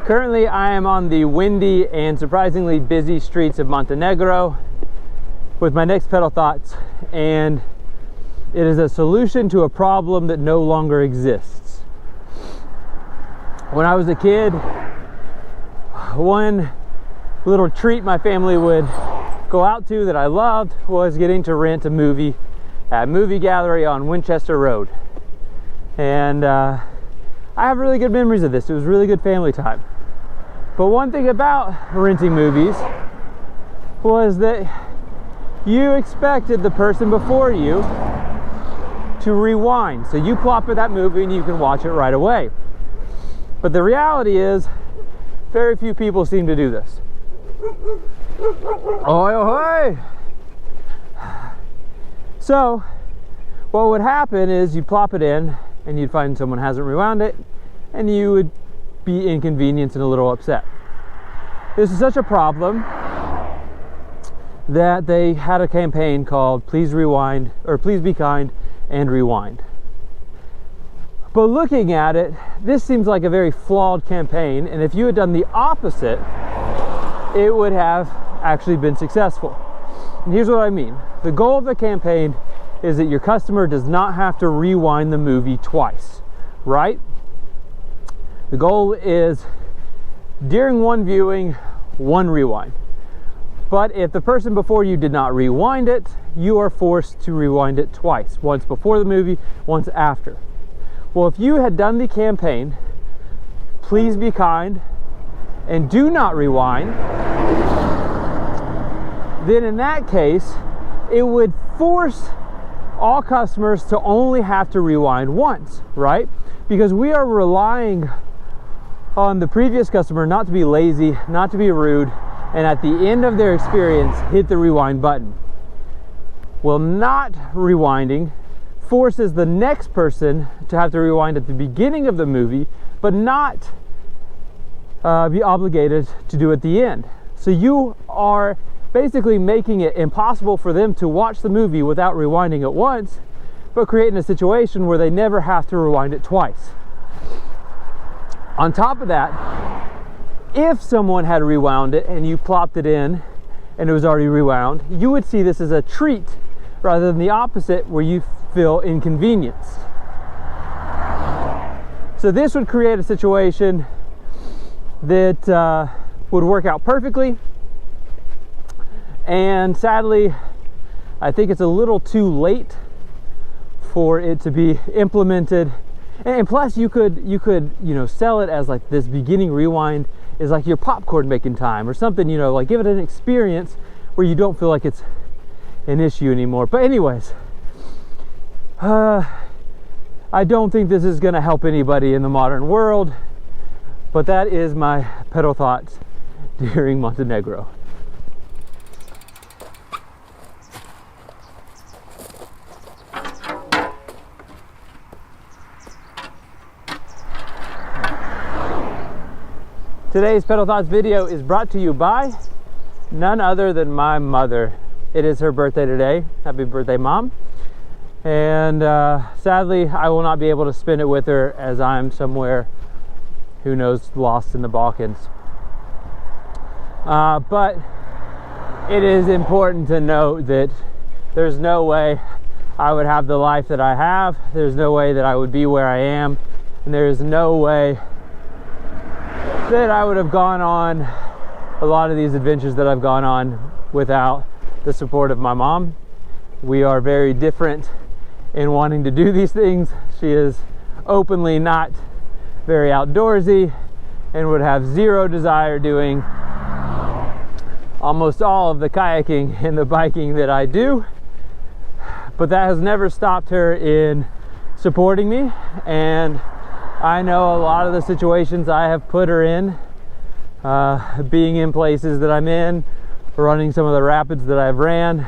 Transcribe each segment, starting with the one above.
Currently, I am on the windy and surprisingly busy streets of Montenegro with my next pedal thoughts, and it is a solution to a problem that no longer exists. When I was a kid, one little treat my family would go out to that I loved was getting to rent a movie at Movie Gallery on Winchester Road. And I have really good memories of this. It was really good family time. But one thing about renting movies was that you expected the person before you to rewind. So you plop in that movie and you can watch it right away. But the reality is, very few people seem to do this. Oi, oi! So, what would happen is you'd plop it in and you'd find someone hasn't rewound it, and you would be inconvenienced and a little upset. This is such a problem that they had a campaign called Please Rewind, or Please Be Kind and Rewind. But looking at it, this seems like a very flawed campaign, and if you had done the opposite, it would have actually been successful. And here's what I mean. The goal of the campaign is that your customer does not have to rewind the movie twice, right? The goal is during one viewing, one rewind. But if the person before you did not rewind it, you are forced to rewind it twice. Once before the movie, once after. Well, if you had done the campaign, Please Be Kind and Do Not Rewind, then in that case, it would force all customers to only have to rewind once, right? Because we are relying on the previous customer not to be lazy, not to be rude, and at the end of their experience, hit the rewind button. Well, not rewinding forces the next person to have to rewind at the beginning of the movie, but not be obligated to do it at the end. So you are basically making it impossible for them to watch the movie without rewinding it once, but creating a situation where they never have to rewind it twice. On top of that, if someone had rewound it and you plopped it in and it was already rewound, you would see this as a treat rather than the opposite where you feel inconvenienced. So this would create a situation that would work out perfectly. And sadly, I think it's a little too late for it to be implemented. And plus, you could sell it as like this beginning rewind is like your popcorn making time or something, like give it an experience where you don't feel like it's an issue anymore. But anyways, I don't think this is going to help anybody in the modern world, but that is my pedal thoughts during Montenegro. Today's Pedal Thoughts video is brought to you by none other than my mother. It is her birthday today. Happy birthday, Mom. And sadly, I will not be able to spend it with her as I'm somewhere, who knows, lost in the Balkans. But it is important to note that there's no way I would have the life that I have. There's no way that I would be where I am. And there is no way that I would have gone on a lot of these adventures that I've gone on without the support of my mom. We are very different in wanting to do these things. She is openly not very outdoorsy and would have zero desire doing almost all of the kayaking and the biking that I do. But that has never stopped her in supporting me, and I know a lot of the situations I have put her in, being in places that I'm in, running some of the rapids that I've ran.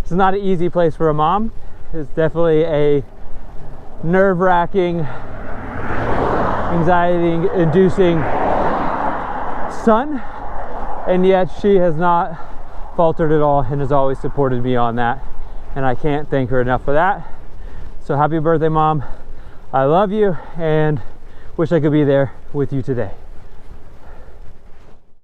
It's not an easy place for a mom. It's definitely a nerve-wracking, anxiety-inducing son, and yet she has not faltered at all and has always supported me on that, and I can't thank her enough for that. So happy birthday, Mom. I love you, and wish I could be there with you today.